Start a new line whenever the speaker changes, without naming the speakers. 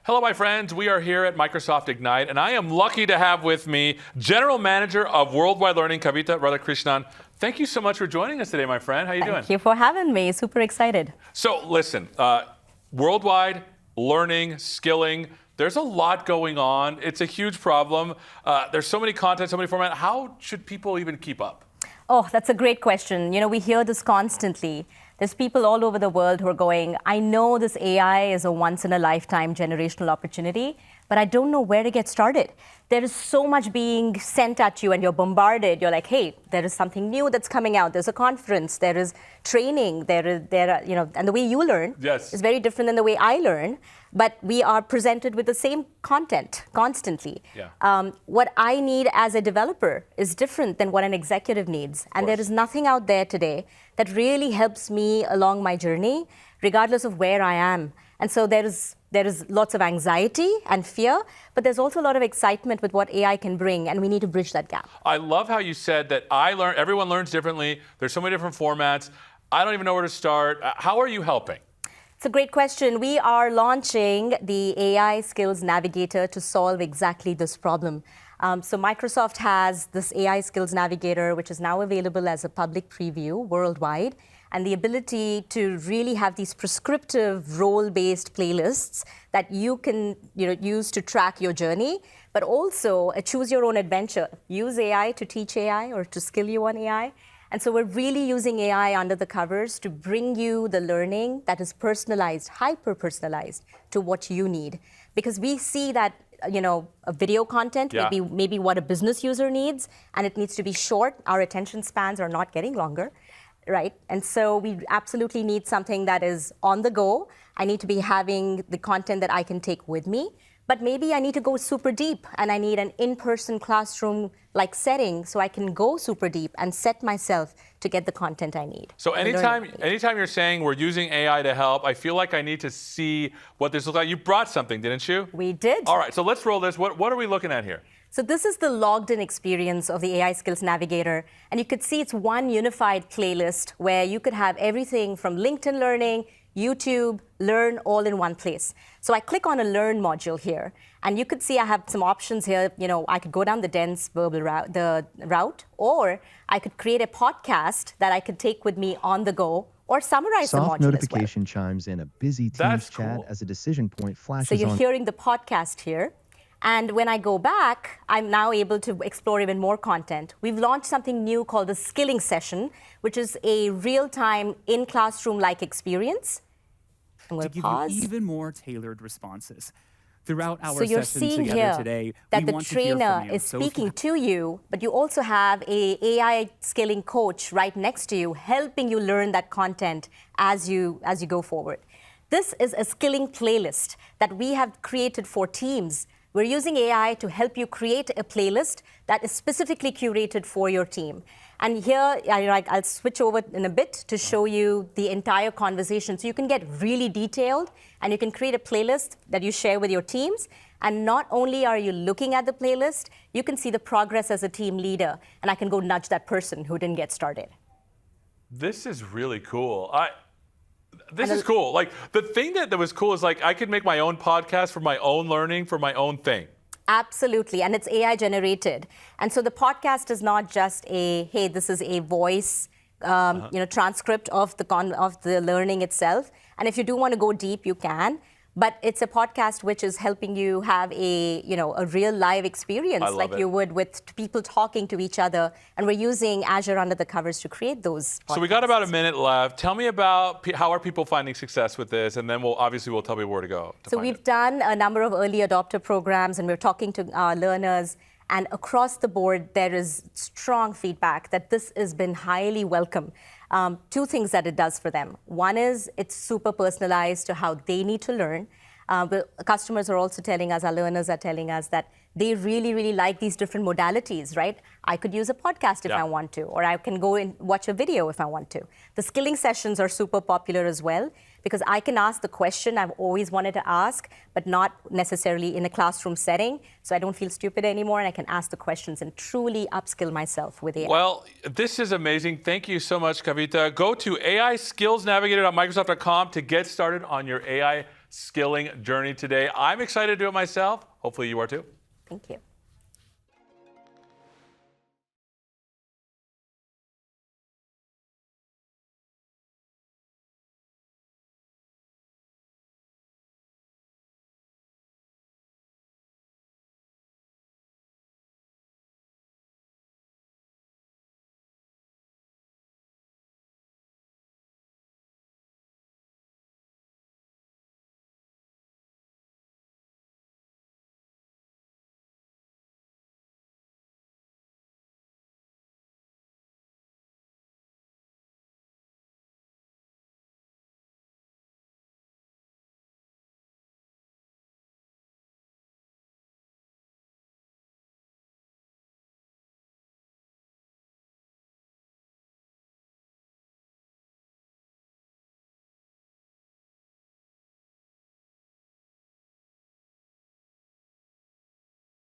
Hello, my friends. We are here at Microsoft Ignite, and I am lucky to have with me General Manager of Worldwide Learning, Kavitha Radhakrishnan. Thank you so much for joining us today, my friend. How are you doing?
Thank you for having me. Super excited.
So, listen, worldwide learning, skilling, there's a lot going on. It's a huge problem. There's so many content, so many formats. How should people even keep up?
Oh, that's a great question. You know, we hear this constantly. There's people all over the world who are going, I know this AI is a once-in-a-lifetime generational opportunity, but I don't know where to get started. There is so much being sent at you and you're bombarded. You're like, hey, there is something new that's coming out. There's a conference, there is training, there are, you know, and the way you learn is very different than the way I learn, but we are presented with the same content constantly. What I need as a developer is different than what an executive needs. And there is nothing out there today that really helps me along my journey, regardless of where I am. And so there is lots of anxiety and fear, but there's also a lot of excitement with what AI can bring, and we need to bridge that gap.
I love how you said that everyone learns differently. There's so many different formats. I don't even know where to start. How are you helping?
It's a great question. We are launching the AI Skills Navigator to solve exactly this problem. So Microsoft has this AI Skills Navigator, which is now available as a public preview worldwide, and the ability to really have these prescriptive role-based playlists that you can use to track your journey, but also choose your own adventure. Use AI to teach AI or to skill you on AI. And so we're really using AI under the covers to bring you the learning that is personalized, hyper-personalized to what you need. Because we see that a video content, maybe what a business user needs, and it needs to be short. Our attention spans are not getting longer, right? And so we absolutely need something that is on the go. I need to be having the content that I can take with me, but maybe I need to go super deep and I need an in-person classroom-like setting so I can go super deep and set myself to get the content I need.
So anytime you're saying we're using AI to help, I feel like I need to see what this looks like. You brought something, didn't you?
We did.
All right, so let's roll this. What are we looking at here?
So this is the logged-in experience of the AI Skills Navigator. And you could see it's one unified playlist where you could have everything from LinkedIn Learning, YouTube, Learn, all in one place. So I click on a Learn module here, and you could see I have some options here. I could go down the dense verbal route, or I could create a podcast that I could take with me on the go, or summarize the module
Soft notification chimes in a busy Teams chat as a decision point flashes on.
So you're hearing the podcast here. And when I go back, I'm now able to explore even more content. We've launched something new called the Skilling Session, which is a real-time, in-classroom-like experience. I'm going to pause.
Give you even more tailored responses. Throughout our
so you're
session
seeing
together
here
today,
that the trainer is speaking to you, but you also have an AI skilling coach right next to you, helping you learn that content as you go forward. This is a skilling playlist that we have created for teams. We're using AI to help you create a playlist that is specifically curated for your team. And here, I'll switch over in a bit to show you the entire conversation. So you can get really detailed, and you can create a playlist that you share with your teams. And not only are you looking at the playlist, you can see the progress as a team leader. And I can go nudge that person who didn't get started.
This is really cool. This is cool. Like, the thing that was cool is, like, I could make my own podcast for my own learning, for my own thing.
Absolutely, and it's AI generated. And so the podcast is not just hey, this is a voice, transcript of the learning itself. And if you do want to go deep, you can. But it's a podcast which is helping you have a real live experience like you would with people talking to each other. And we're using Azure under the covers to create those podcasts.
So we got about a minute left. Tell me about how are people finding success with this? And then we'll tell people where to go.
So we've done a number of early adopter programs, and we're talking to our learners. And across the board, there is strong feedback that this has been highly welcome. Two things that it does for them. One is it's super personalized to how they need to learn. But customers are also telling us, our learners are telling us that they really, really like these different modalities, right? I could use a podcast if I want to, or I can go and watch a video if I want to. The skilling sessions are super popular as well, because I can ask the question I've always wanted to ask, but not necessarily in a classroom setting, so I don't feel stupid anymore, and I can ask the questions and truly upskill myself with AI.
Well, this is amazing. Thank you so much, Kavitha. Go to AIskillsnavigator.microsoft.com to get started on your AI skilling journey today. I'm excited to do it myself. Hopefully you are too.
Thank you.